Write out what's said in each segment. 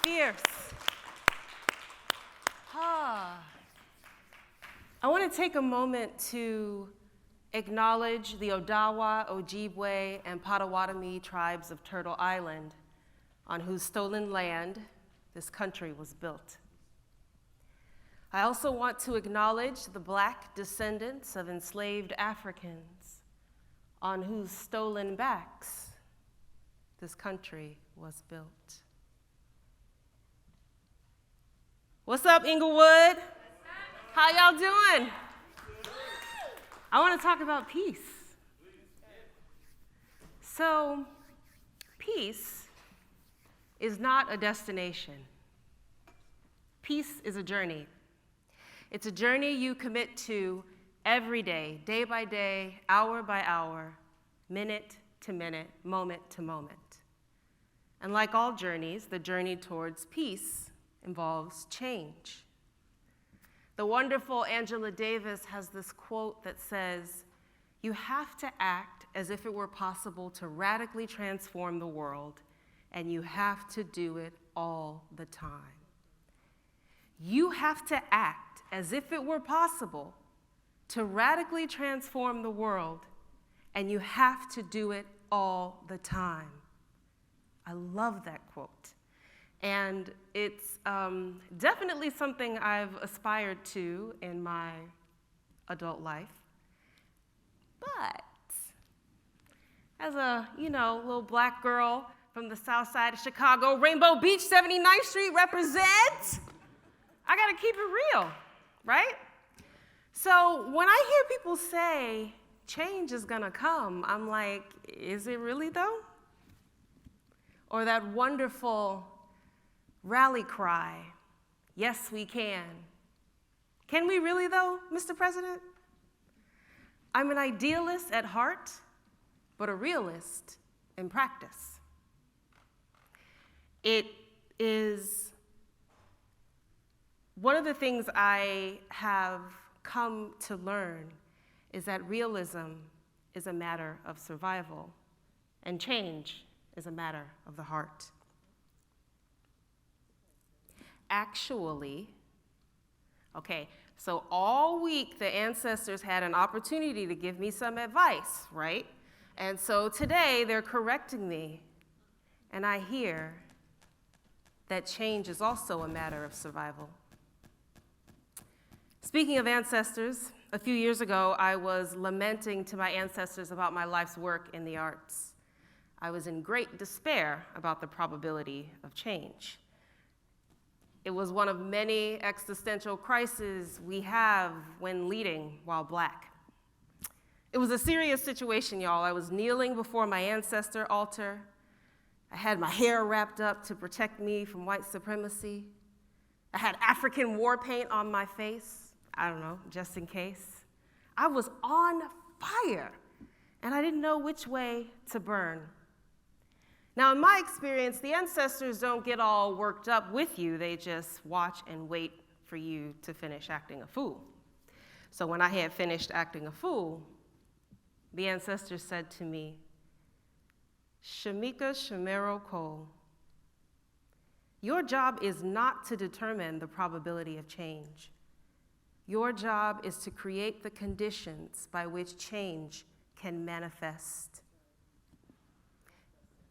Fierce. I want to take a moment to acknowledge the Odawa, Ojibwe, and Potawatomi tribes of Turtle Island, on whose stolen land this country was built. I also want to acknowledge the Black descendants of enslaved Africans, on whose stolen backs this country was built. What's up, Englewood? How y'all doing? I want to talk about peace. So, peace is not a destination. Peace is a journey. It's a journey you commit to every day by day, hour by hour, minute to minute, moment to moment. And like all journeys, the journey towards peace involves change. The wonderful Angela Davis has this quote that says, "You have to act as if it were possible to radically transform the world, and you have to do it all the time." You have to act as if it were possible to radically transform the world, and you have to do it all the time. I love that quote. And it's definitely something I've aspired to in my adult life. But as a, little Black girl from the south side of Chicago, Rainbow Beach, 79th Street represent, I gotta keep it real, right? So when I hear people say change is gonna come, I'm like, is it really though? Or that wonderful rally cry, yes, we can. Can we really though, Mr. President? I'm an idealist at heart, but a realist in practice. It is one of the things I have come to learn is that realism is a matter of survival, and change is a matter of the heart. Actually, so all week the ancestors had an opportunity to give me some advice, right? And so today they're correcting me, and I hear that change is also a matter of survival. Speaking of ancestors, a few years ago I was lamenting to my ancestors about my life's work in the arts. I was in great despair about the probability of change. It was one of many existential crises we have when leading while Black. It was a serious situation, y'all. I was kneeling before my ancestor altar. I had my hair wrapped up to protect me from white supremacy. I had African war paint on my face, just in case. I was on fire, and I didn't know which way to burn. Now, in my experience, the ancestors don't get all worked up with you. They just watch and wait for you to finish acting a fool. So when I had finished acting a fool, the ancestors said to me, "Mica Cole, your job is not to determine the probability of change. Your job is to create the conditions by which change can manifest."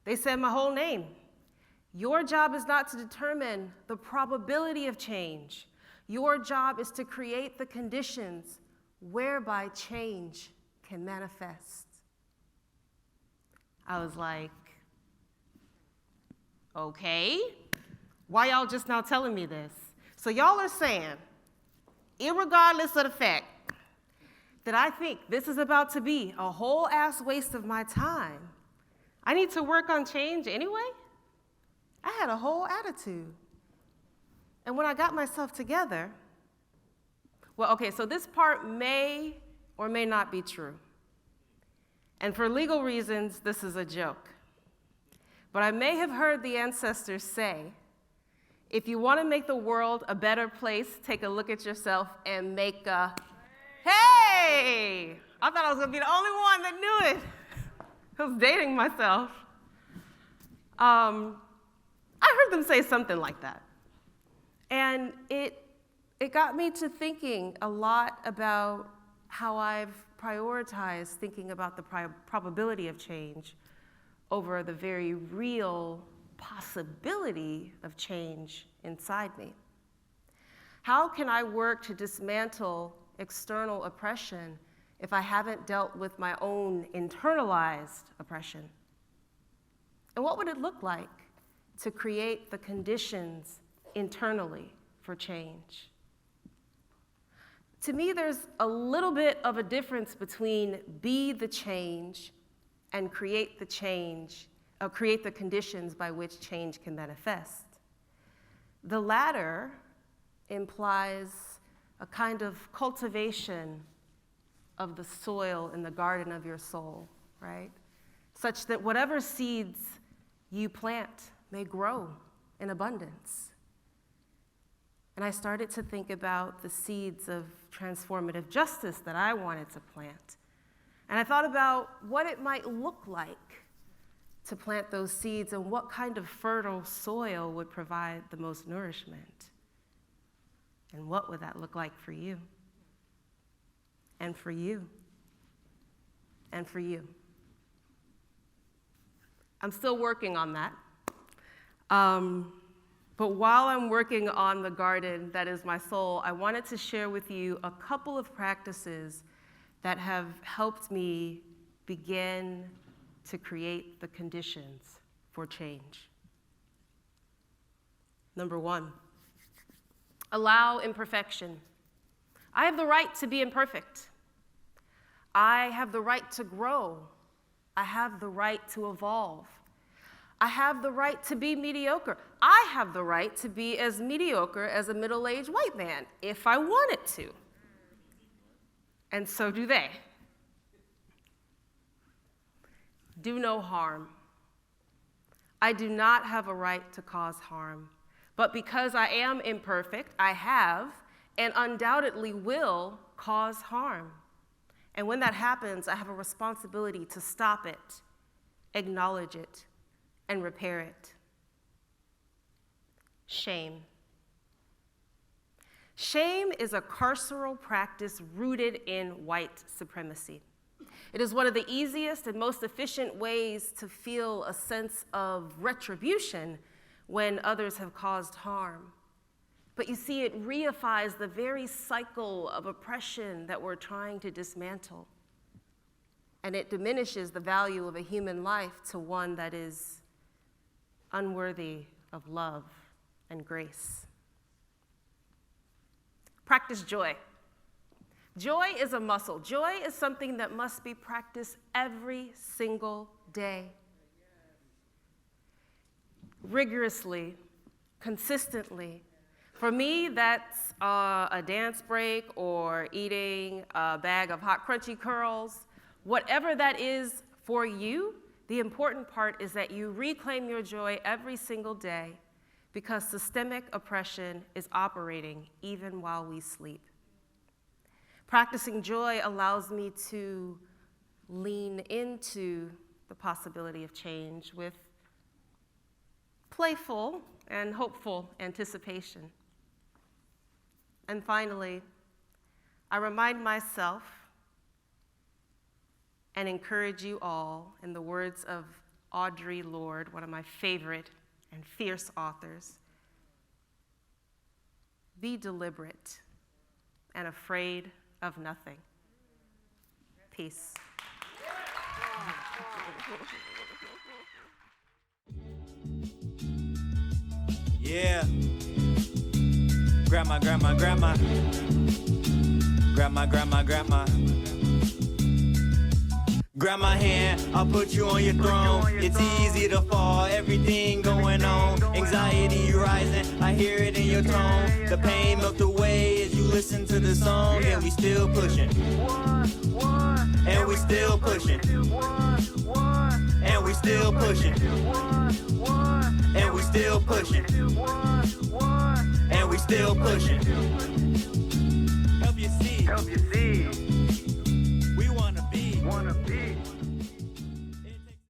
They said my whole name. Your job is not to determine the probability of change. Your job is to create the conditions whereby change can manifest. I was like, okay, why y'all just now telling me this? So y'all are saying, irregardless of the fact that I think this is about to be a whole ass waste of my time, I need to work on change anyway? I had a whole attitude. And when I got myself together, so this part may or may not be true. And for legal reasons, this is a joke. But I may have heard the ancestors say, if you want to make the world a better place, take a look at yourself and make a, hey! I thought I was going to be the only one that knew it. I was dating myself. I heard heard them say something like that. And it got me to thinking a lot about how I've prioritized thinking about the probability of change over the very real possibility of change inside me. How can I work to dismantle external oppression if I haven't dealt with my own internalized oppression? And what would it look like to create the conditions internally for change? To me, there's a little bit of a difference between be the change and create the change, or create the conditions by which change can manifest. The latter implies a kind of cultivation of the soil in the garden of your soul, right? Such that whatever seeds you plant may grow in abundance. And I started to think about the seeds of transformative justice that I wanted to plant. And I thought about what it might look like to plant those seeds and what kind of fertile soil would provide the most nourishment. And what would that look like for you? And for you? And for you? I'm still working on that. But while I'm working on the garden that is my soul, I wanted to share with you a couple of practices that have helped me begin to create the conditions for change. Number one, allow imperfection. I have the right to be imperfect. I have the right to grow. I have the right to evolve. I have the right to be mediocre. I have the right to be as mediocre as a middle-aged white man if I wanted to. And so do they. Do no harm. I do not have a right to cause harm. But because I am imperfect, I have and undoubtedly will cause harm. And when that happens, I have a responsibility to stop it, acknowledge it, and repair it. Shame. Shame is a carceral practice rooted in white supremacy. It is one of the easiest and most efficient ways to feel a sense of retribution when others have caused harm. But you see, it reifies the very cycle of oppression that we're trying to dismantle. And it diminishes the value of a human life to one that is unworthy of love and grace. Practice joy. Joy is a muscle. Joy is something that must be practiced every single day. Rigorously, consistently. For me, that's a dance break or eating a bag of hot crunchy curls. Whatever that is for you, the important part is that you reclaim your joy every single day because systemic oppression is operating even while we sleep. Practicing joy allows me to lean into the possibility of change with playful and hopeful anticipation. And finally, I remind myself and encourage you all, in the words of Audre Lorde, one of my favorite and fierce authors, be deliberate and afraid of nothing. Peace. Yeah. Grandma, grandma, grandma. Grandma, grandma, grandma. Grab my hand, I'll put you on your throne. It's easy to fall, everything going on. Anxiety rising, I hear it in your tone. The pain melts away as you listen to the song. And we still pushing. And we still pushing. And we still pushing. And we still pushing. And we still pushing.